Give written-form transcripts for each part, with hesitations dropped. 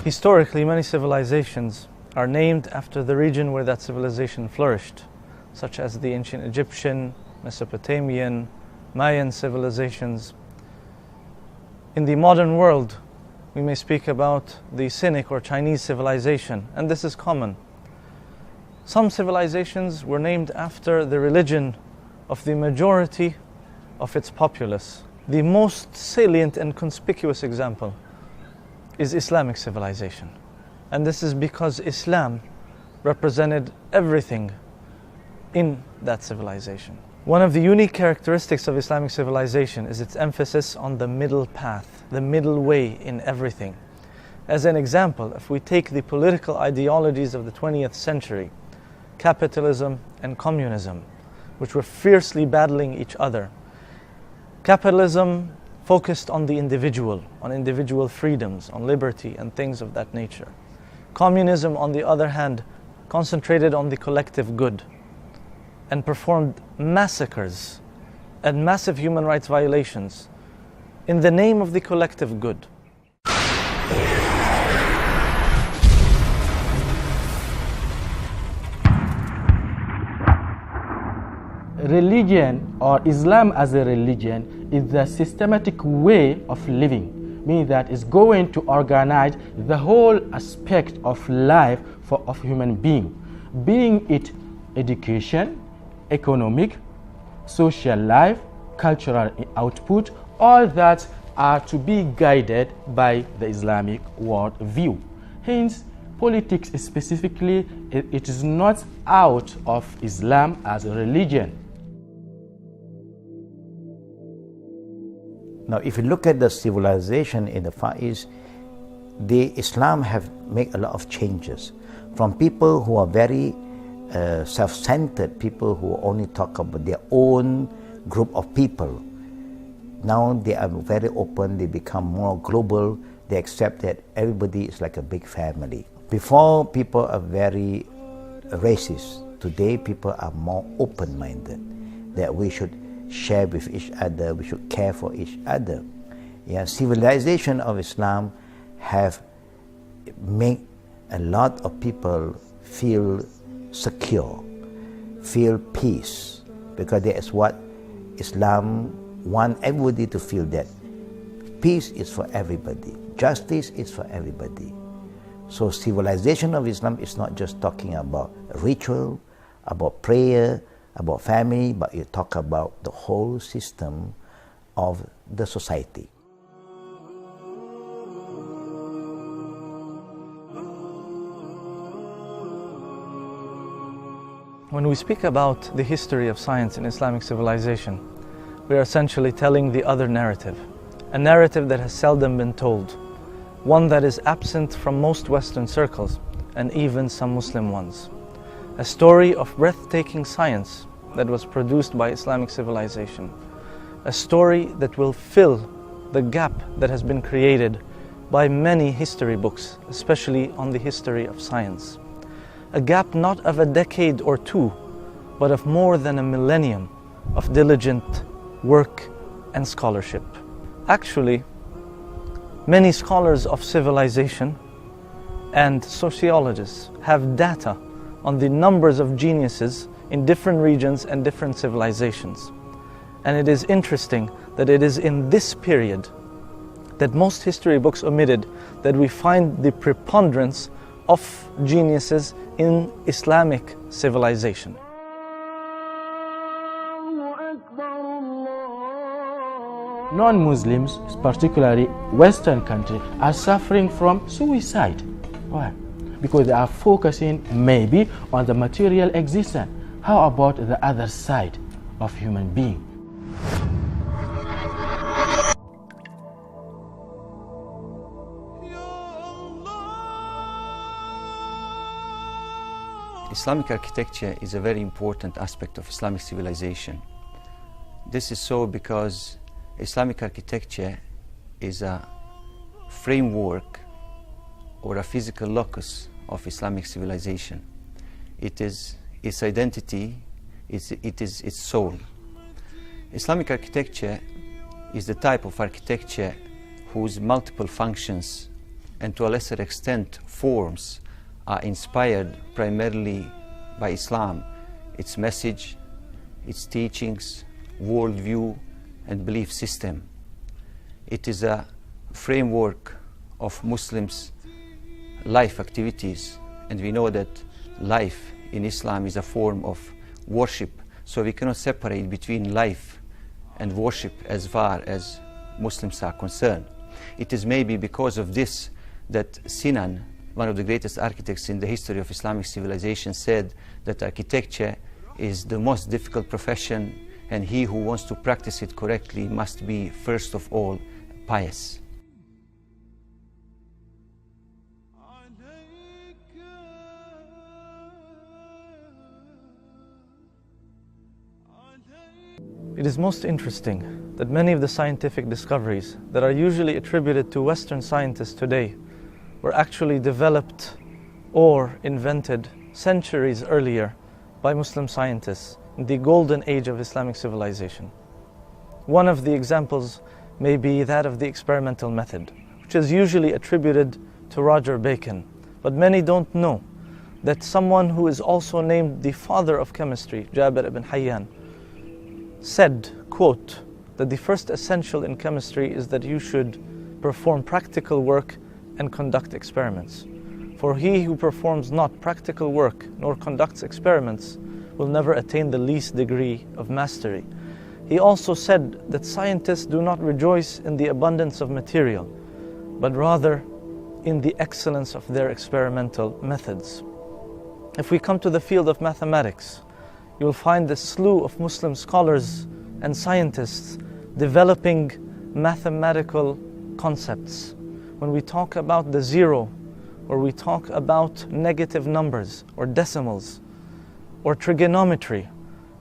Historically, many civilizations are named after the region where that civilization flourished, such as the ancient Egyptian, Mesopotamian, Mayan civilizations. In the modern world, we may speak about the Sinic or Chinese civilization, and this is common. Some civilizations were named after the religion of the majority of its populace. The most salient and conspicuous example is Islamic civilization. And this is because Islam represented everything in that civilization. One of the unique characteristics of Islamic civilization is its emphasis on the middle path, the middle way in everything. As an example, if we take the political ideologies of the 20th century, capitalism and communism, which were fiercely battling each other. Capitalism focused on the individual, on individual freedoms, on liberty and things of that nature. Communism, on the other hand, concentrated on the collective good and performed massacres and massive human rights violations in the name of the collective good. Religion, or Islam as a religion, is the systematic way of living, meaning that it's going to organize the whole aspect of life of human being it education, economic, social life, cultural output, all that are to be guided by the Islamic world view. Hence, politics specifically, it is not out of Islam as a religion. Now, if you look at the civilization in the Far East, the Islam have made a lot of changes. From people who are very self-centered, people who only talk about their own group of people. Now they are very open, they become more global, they accept that everybody is like a big family. Before, people are very racist. Today, people are more open-minded, that we should share with each other, we should care for each other. Yeah, civilization of Islam have made a lot of people feel secure, feel peace, because that is what Islam wants everybody to feel, that peace is for everybody, justice is for everybody. So civilization of Islam is not just talking about ritual, about prayer, about family, but you talk about the whole system of the society. When we speak about the history of science in Islamic civilization, we are essentially telling the other narrative, a narrative that has seldom been told, one that is absent from most Western circles and even some Muslim ones. A story of breathtaking science that was produced by Islamic civilization. A story that will fill the gap that has been created by many history books, especially on the history of science. A gap not of a decade or two, but of more than a millennium of diligent work and scholarship. Actually, many scholars of civilization and sociologists have data on the numbers of geniuses in different regions and different civilizations. And it is interesting that it is in this period that most history books omitted that we find the preponderance of geniuses in Islamic civilization. Non-Muslims, particularly Western countries, are suffering from suicide. Why? Because they are focusing maybe on the material existence. How about the other side of human being? Islamic architecture is a very important aspect of Islamic civilization. This is so because Islamic architecture is a framework or a physical locus of Islamic civilization. It is its identity, it is its soul. Islamic architecture is the type of architecture whose multiple functions and to a lesser extent forms are inspired primarily by Islam, its message, its teachings, worldview, and belief system. It is a framework of Muslims' life activities, and we know that life in Islam is a form of worship, so we cannot separate between life and worship as far as Muslims are concerned. It is maybe because of this that Sinan, one of the greatest architects in the history of Islamic civilization, said that architecture is the most difficult profession, and he who wants to practice it correctly must be, first of all, pious. It is most interesting that many of the scientific discoveries that are usually attributed to Western scientists today were actually developed or invented centuries earlier by Muslim scientists in the golden age of Islamic civilization. One of the examples may be that of the experimental method, which is usually attributed to Roger Bacon, but many don't know that someone who is also named the father of chemistry, Jabir ibn Hayyan, said, quote, that the first essential in chemistry is that you should perform practical work and conduct experiments. For he who performs not practical work nor conducts experiments will never attain the least degree of mastery. He also said that scientists do not rejoice in the abundance of material, but rather in the excellence of their experimental methods. If we come to the field of mathematics, you will find the slew of Muslim scholars and scientists developing mathematical concepts. When we talk about the zero, or we talk about negative numbers or decimals or trigonometry,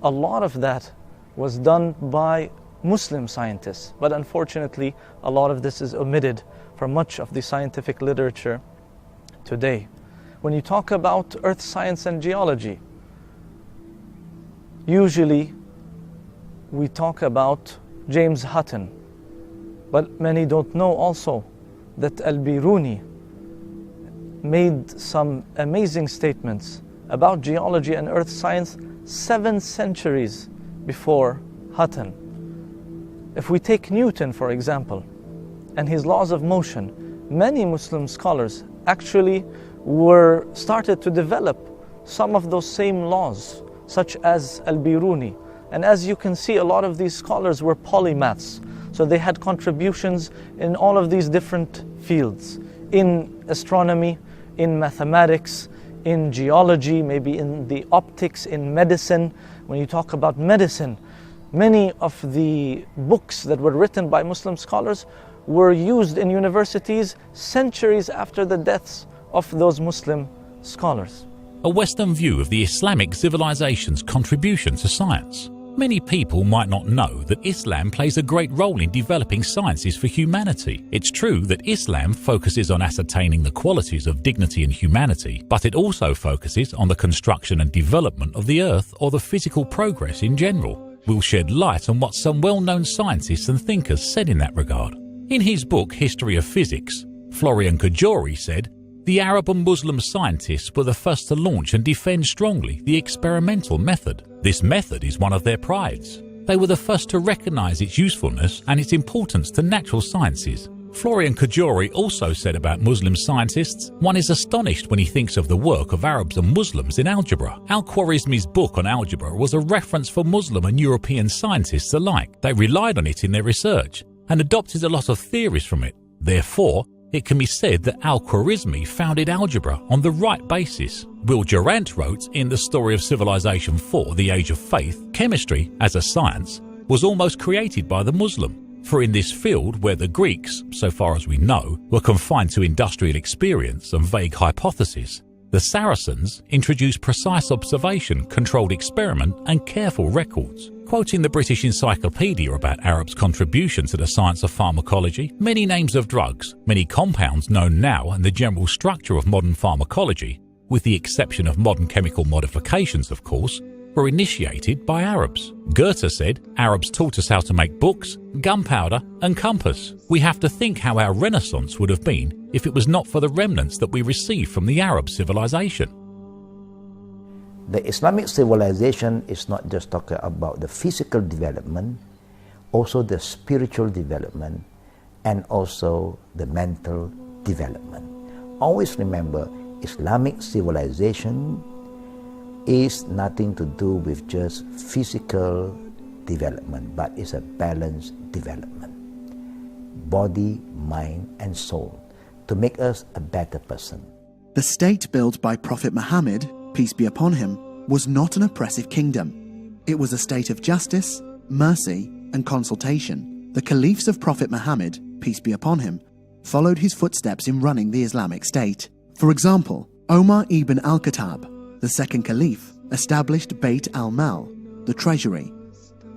a lot of that was done by Muslim scientists, but unfortunately a lot of this is omitted from much of the scientific literature today. When you talk about earth science and geology, usually we talk about James Hutton, but many don't know also that Al-Biruni made some amazing statements about geology and earth science 7 centuries before Hutton. If we take Newton, for example, and his laws of motion, many Muslim scholars actually started to develop some of those same laws, such as Al-Biruni. And as you can see, a lot of these scholars were polymaths, so they had contributions in all of these different fields, in astronomy, in mathematics, in geology, maybe in the optics, in medicine. When you talk about medicine, many of the books that were written by Muslim scholars were used in universities centuries after the deaths of those Muslim scholars. A Western view of the Islamic civilization's contribution to science. Many people might not know that Islam plays a great role in developing sciences for humanity. It's true that Islam focuses on ascertaining the qualities of dignity and humanity, but it also focuses on the construction and development of the earth or the physical progress in general. We'll shed light on what some well-known scientists and thinkers said in that regard. In his book History of Physics, Florian Cajori said, "The Arab and Muslim scientists were the first to launch and defend strongly the experimental method. This method is one of their prides. They were the first to recognize its usefulness and its importance to natural sciences." Florian Cajori also said about Muslim scientists, "One is astonished when he thinks of the work of Arabs and Muslims in algebra. Al-Khwarizmi's book on algebra was a reference for Muslim and European scientists alike. They relied on it in their research and adopted a lot of theories from it. Therefore, it can be said that Al-Khwarizmi founded algebra on the right basis." Will Durant wrote in The Story of Civilization 4, The Age of Faith, "Chemistry, as a science, was almost created by the Muslim. For in this field where the Greeks, so far as we know, were confined to industrial experience and vague hypotheses, the Saracens introduced precise observation, controlled experiment and careful records." Quoting the British Encyclopedia about Arabs' contribution to the science of pharmacology, many names of drugs, many compounds known now and the general structure of modern pharmacology, with the exception of modern chemical modifications of course, were initiated by Arabs. Goethe said, "Arabs taught us how to make books, gunpowder and compass. We have to think how our Renaissance would have been if it was not for the remnants that we received from the Arab civilization. The Islamic civilization is not just talking about the physical development, also the spiritual development, and also the mental development. Always remember, Islamic civilization is nothing to do with just physical development, but it's a balanced development. Body, mind, and soul, to make us a better person. The state built by Prophet Muhammad, peace be upon him, was not an oppressive kingdom. It was a state of justice, mercy, and consultation. The caliphs of Prophet Muhammad, peace be upon him, followed his footsteps in running the Islamic State. For example, Omar ibn al-Khattab, the second caliph, established Bayt al-Mal, the treasury,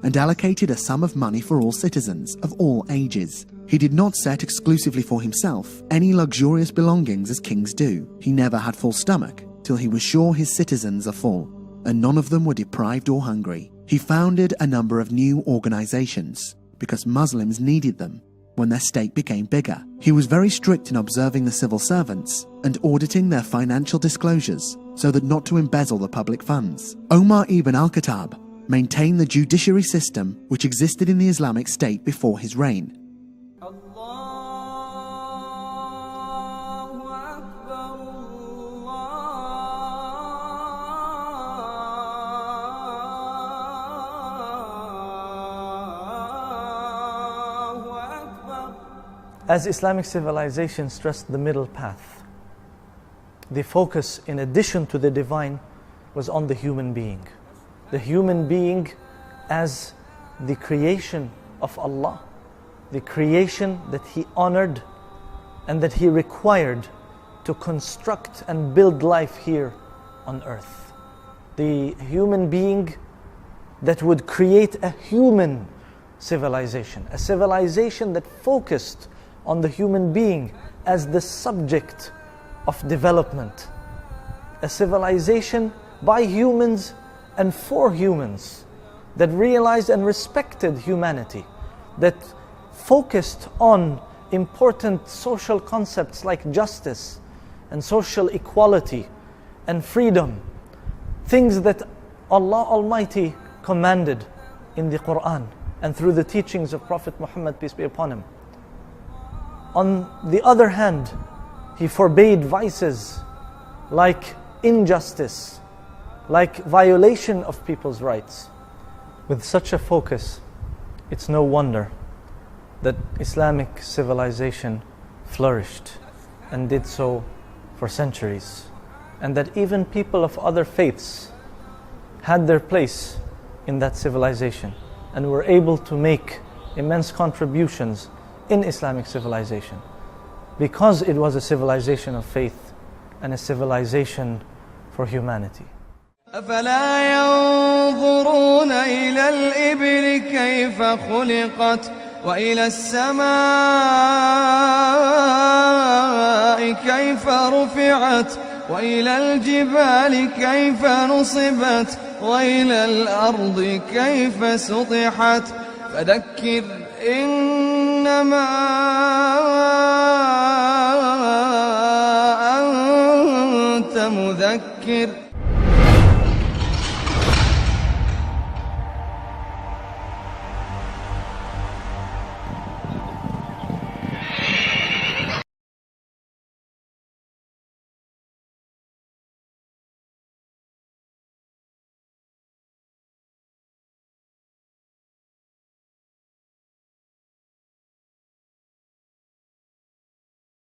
and allocated a sum of money for all citizens of all ages. He did not set exclusively for himself any luxurious belongings as kings do. He never had full stomach till he was sure his citizens are full, and none of them were deprived or hungry. He founded a number of new organizations because Muslims needed them when their state became bigger. He was very strict in observing the civil servants and auditing their financial disclosures so that not to embezzle the public funds. Omar ibn al-Khattab maintained the judiciary system which existed in the Islamic State before his reign. As Islamic civilization stressed the middle path, the focus, in addition to the divine, was on the human being. The human being as the creation of Allah, the creation that He honored and that He required to construct and build life here on earth. The human being that would create a human civilization, a civilization that focused on the human being as the subject of development, a civilization by humans and for humans that realized and respected humanity, that focused on important social concepts like justice and social equality and freedom, things that Allah Almighty commanded in the Quran and through the teachings of Prophet Muhammad, peace be upon him. On the other hand, He forbade vices like injustice, like violation of people's rights. With such a focus, it's no wonder that Islamic civilization flourished and did so for centuries, and that even people of other faiths had their place in that civilization and were able to make immense contributions in Islamic civilization, because it was a civilization of faith and a civilization for humanity. أفلا ينظرون إلى الإبل كيف خلقت وإلى السماء كيف رفعت وإلى الجبال كيف نصبت وإلى الأرض كيف سطحت فذكر إنما أنت مذكر